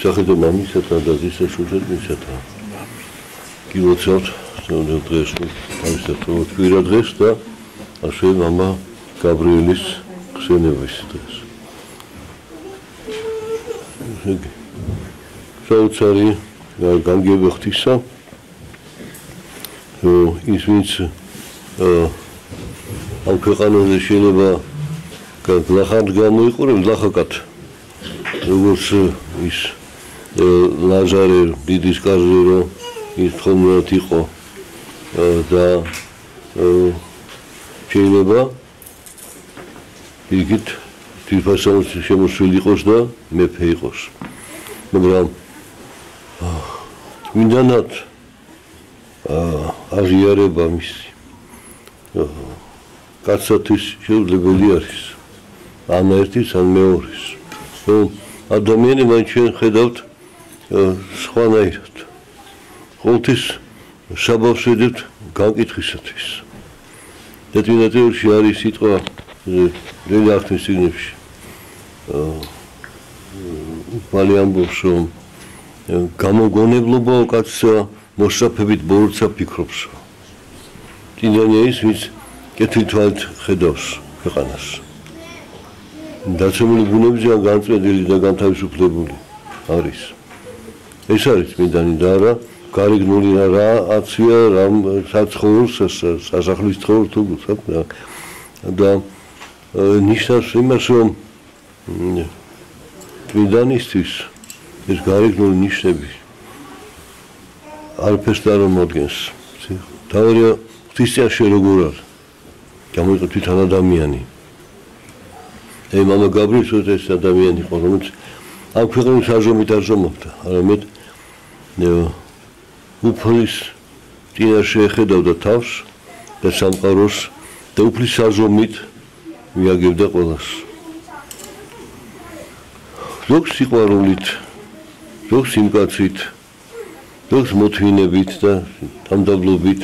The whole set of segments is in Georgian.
სახედო მამისათან და ზისა შუჟეთმისათან. გილოცავთ დღეს თავისად თვირა დღეს და ასევე მამა გაბრიელის ხსენების დღეს. საოცარი განგები ღვთისა ის ვინც ამ ქვეყანაზე შეიძლება ლახად გამოიყურებს ლახაკად როგორც ის ლაზარე დიდის კარზე რომ ის ხომრად იყო და შეიძლება იგით თვითფასაურის შემოსული იყოს და მეფე იყოს მაგრამ მინდანად აღიარება მისი კაცთვის შეუძლებელი არის ან ერთის ან მეორის ადამიანი მან ჩვენ ხედავთ სხვანაირად ყოველთვის საბავს ვედებთ განკითხვისათვის და თვითონში არის სიტყვა ძველი აღთქმის წიგნებში მალე ამბობს რომ გამოგონებლობა კაცსა მოსწაფებით ბორცვა ფიქრობს წინდანია ის ვინც კეთილთვალით ხედავს ქვეყანას დაცემული ბუნებისგან განწმენდილი და განთავისუფლებული არის ეს არის წმინდანი და არა გარეგნული რა აცია რა საცხოვრს სასახლის ცხოვრ თუ და ნიშნავს იმას რომ წმინდანისთვის ეს გარეგნული ნიშნები არაფერს არ მოადგენს თავარია ღვთისწინაშე როგორ არის გამოიყო თვითონ ადამიანი ე მამა გაბრიელის ეს ადამიანი იყო რომელიც ამ ქვეყნის აზრომით არ ზომობდა არამედ უფლის წინაშე ეხედავდა თავს და სამყაროს და უფლის აზრომით მიაგებდა ყველას ზოგს სიყვარულით ზოგს სიმკაცრით ზოგს მოთმინებით და თამდაბლობით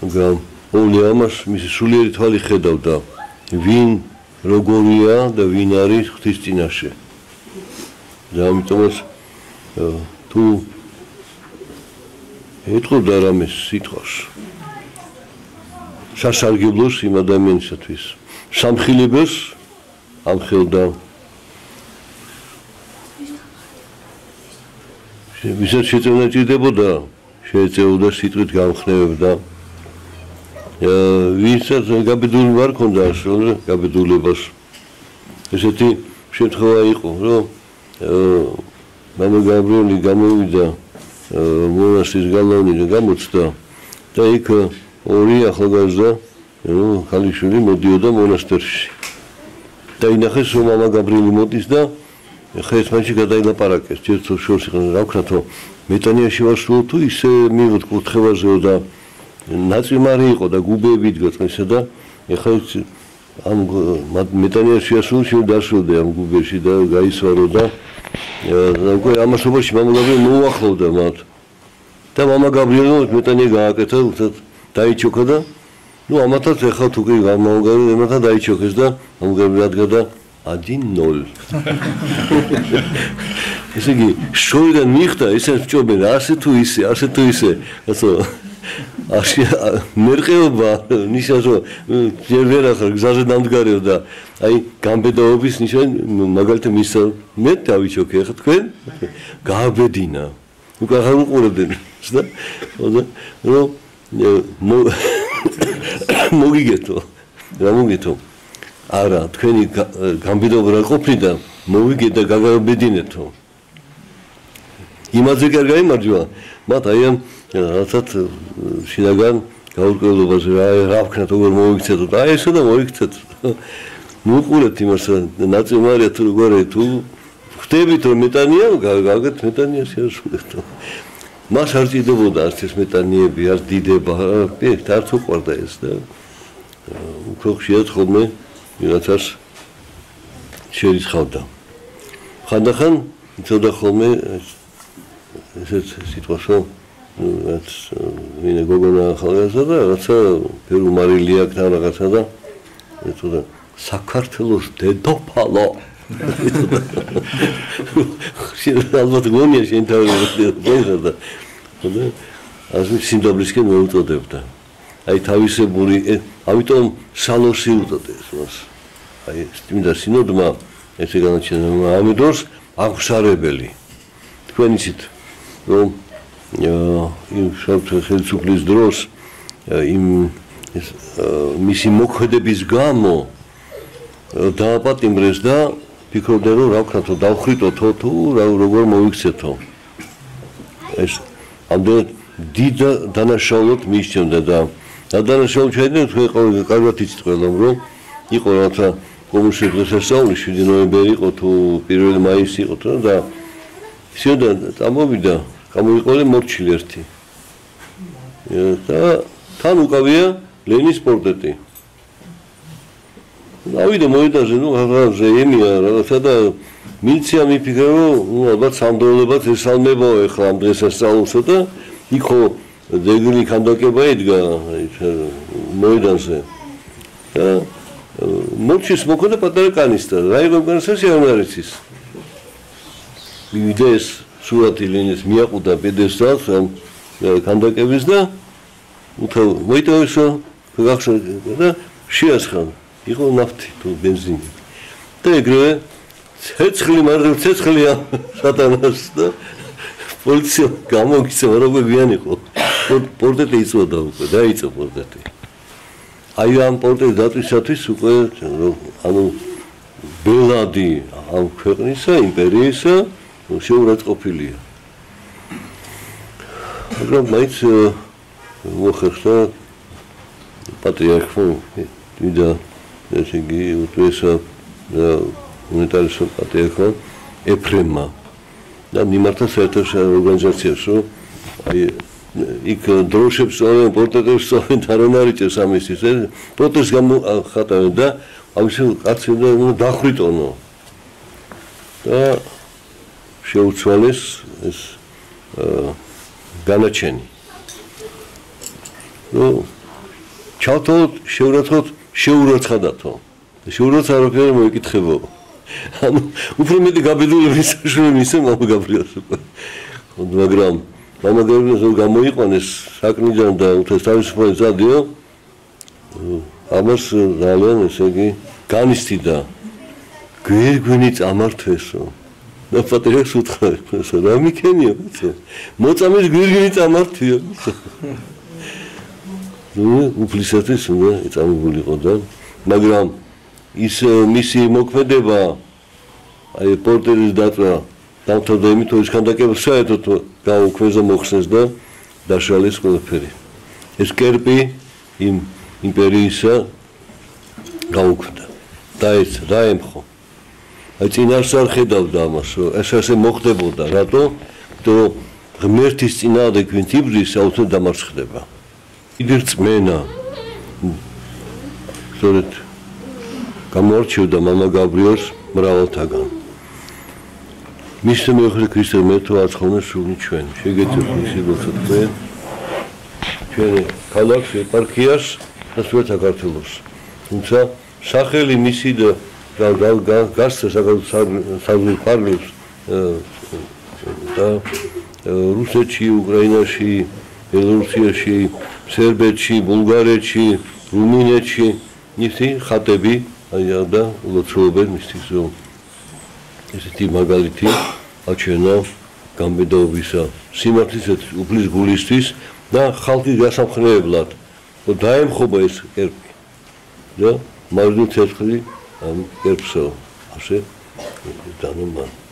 მაგრამ όλე ამას მისი სულიერი თვალი ხედავდა ვინ როგორია და ვინ არის ღვთის წინაშე და ამიტომაც თუ ეთყობდა რამეს სიტყვას სასარგებლოს იმ ადამიანისათვის სამხილებელს ამხელდა ვისაც შეწევნა ჭირდებოდა შეეწეოდა სიტყვით გამხნევებდა ვისაც გაბედული არ ქონდა ასრულე გაბედულებას ესეთი შემთხვევა იყო რომ მამა გაბრიელი გამოვიდა მონასტრის გალავნი და გამოცდა და იქ ორი ახალგაზრდა ქალიშვილი მოდიოდა მონასტერში და ინახეს რომ მამა გაბრიელი მოდის და ხა ერთმანეთში გადაილაპარაკეს ერთო შორს იყო რა ვქნათ რომ მეტანიაში ვასრულო თუ ისე მივიღეთ კურთხევაზეო და ნაწიმარი იყო და გუბეები იდგა წესა და ეხლა ამ მეტანიაში ასულ შევდასრულდე ამ გუბეში და გაისვარო და უკვე ამასობაში მამა გაბრიელი მოუახლოვდა მათ და მამა გაბრიელი მეტანია გააკეთა უცად დაიჩოქა და ნუ ამათაც ეხლა თუ კი გამოგავიდა ემათან დაიჩოქეს და ამ გაბრიელი ადგა და 1-0 ესე იგი შორიდან მიხდა ისე ვჭობენ ასე თუ ისე ასე მერყეობა ნიშნავს რომ ჯერ ვერ ახარ გზაზე დამდგარეო და აი გამბედაობის ნიშანი მაგალითად მისცა მე დავიჩოქე ახლა თქვენ გააბედინა უკვე ახარ უყურებდნენ და რომ მოგიგეთო რა მოგიგეთო არა თქვენი გამბედაობა რა ყოფნიდა მოვიგეთ და გაგაბედინეთო იმაზე კი არ გაიმარჯვა მათ აი ამ რაცაც შინაგან გაურკვევლობაზე რა ვქნათ როგორ მოიქცეთო და აი ესა და მოიქცეთ მოუყურეთ იმას ნაწიმარია თუ როგორია თუ ხვდებით რომ მეტანია გაგეთ მეტანია შეასრულეთო მას არ ჭირდებოდა არც ეს მეტანიები არც დიდება არც უყვარდა ეს და უფრო ხშირად ხოლმე ვიღაცას შეიცხავდა ხანდახან იცოდა ხოლმე ესეც სიტყვას რომ რაც მინე გოგონა ახალგაზრდა და რაცა ფერუმარილი აქვს და რაღაცა და ეთოდა საქართველოს დედოფალო ალბათ გონია შენ თავი და ასე სიმდაბლისკენ მოუწოდებდა. აი თავისებური, ამიტომ სალოსი უწოდეს მას. აი წმინდა სინოდმა ესე განაჩენა ამ დროს აღსარებელი. თქვენ იცით რომ იმ ხელისუფლის დროს იმ მისი მოქმედების გამო დააპატიმრეს და ფიქრობდნენ რომ რა ვქნათო დავხრიტოთო თუ როგორ მოიქცეთო. ეს ამდენ დიდ დანაშაულოდ მისჩნდა და დანაშაულს შეედნენ თქვენ კარგად იცით ყველამ რომ იყო რათა კომუნისტური დღესასწაული 7 ნოემბერი იყო თუ 1 მაისი იყო და ისედან წამოვიდა გამოიყოლე მორჩილი ერთი და თან უკავია ლენის პორტრეტი. ავიდა მოედანზე ნუ რაღაცა ემია რაღაცა და მილიცია მიფიქრა რომ ალბათ სამდროლებად ესალმებო ეხლა ამ დღესასწაულსა და იქო დეგილი ქანდაკება ედგა მოედანზე და მორჩის მოქმედა პატარა კანისტრი რა იყო განსასი არ არის ის მივიდეს სურათი ლენის მიაყუდა პედესტალს ამ ქანდაკების და უთავ მოიტოვესო გახსოვდა და შეასხა იყო ნაფთი თუ ბენზინი და ეგრევე ცეცხლი მარჯვ ცეცხლია სატანას და პოლიცია გამოგიცა როგორ გვიან იყო პორტრეტი იწოდა უკვე დაიწყო პორტრეტი აი ამ პორტრეტის დაწვისათვის უკვე ანუ ბელადი ამ ქვეყნისა იმპერიისა შეურაცხყოფილია მაგრამ მაინც მოხერხდა პატრიარქმა ვიდა ესე იგი უთესა უნიტარისა პატრიარქმა ეფრემმა და მიმართა საერთო ორგანიზაციას რომ აი იქ დროშებს სწორენ პორტრეტებს სწორენ არ არიჭეს ამისთვის პროტესტს გამოხატავენ და ამის კაცი უნდა დახრიტონო და შეუცვალეს ეს განაჩენი ну ჩავთოთ შეურაცხადათო შეურაცხ არაფერი მოიკითხებო ანუ უფრო მეტი გაბედულების საშუალება ისე მამა გაბრიელს უკვე მაგრამ მამა გაბრიელს რომ გამოიყვანეს საკნიდან და უთეს თავისუფლად ზადიო ამას ძალიან ესე იგი განისტიდა გვირგვინი წამართვესო და პატრიარქს უთხრა რა მიქენიო მოწამის გვირგვინი წამართვიო უფლისათვის უნდა ეწამებულიყო და მაგრამ ის მისი მოქმედება აი პორტრეტის დაწვა დამთავრდა იმით რომ ის ქანდაკება საერთოდ გაუქმეს და მოხსნეს და დაშალეს ყველაფერი ეს კერპი იმ იმპერიისა გაუქმდა დაემხო აი წინასწარ ხედავდა ამას რომ ეს ასე მოხდებოდა რატო რომ ღმერთის წინააღმდეგ ვინც იბრძვის აუცილებლად დამარცხდება იდერ წმენა სწორედ გამოარჩევდა მამა გაბრიელს მრავალთაგან მისმა მეუღლე ქრისტე მეთო აცხოვნეს სული ჩვენ შეგეცეთ ისე როცა თქვენ ჩვენი ქალაქს ეპარქიას და სულ საქართველოს თუმცა სახელი მისი და გასცა საქართველოს ფარგლებს და რუსეთში უკრაინაში ბელორუსიაში სერბეთში ბულგარეთში რუმინეთში ისე ხატები და ლოცულობენ მისთვის რომ ესეთი მაგალითი აჩვენა გამბედაობისა სიმართლისათვის უფლის გულისთვის და ხალხის გასამხნევებლად რომ დაემხობა ეს კერპი და მარჯვნივ ცეცხლი ამ კერპსო ასე დანომან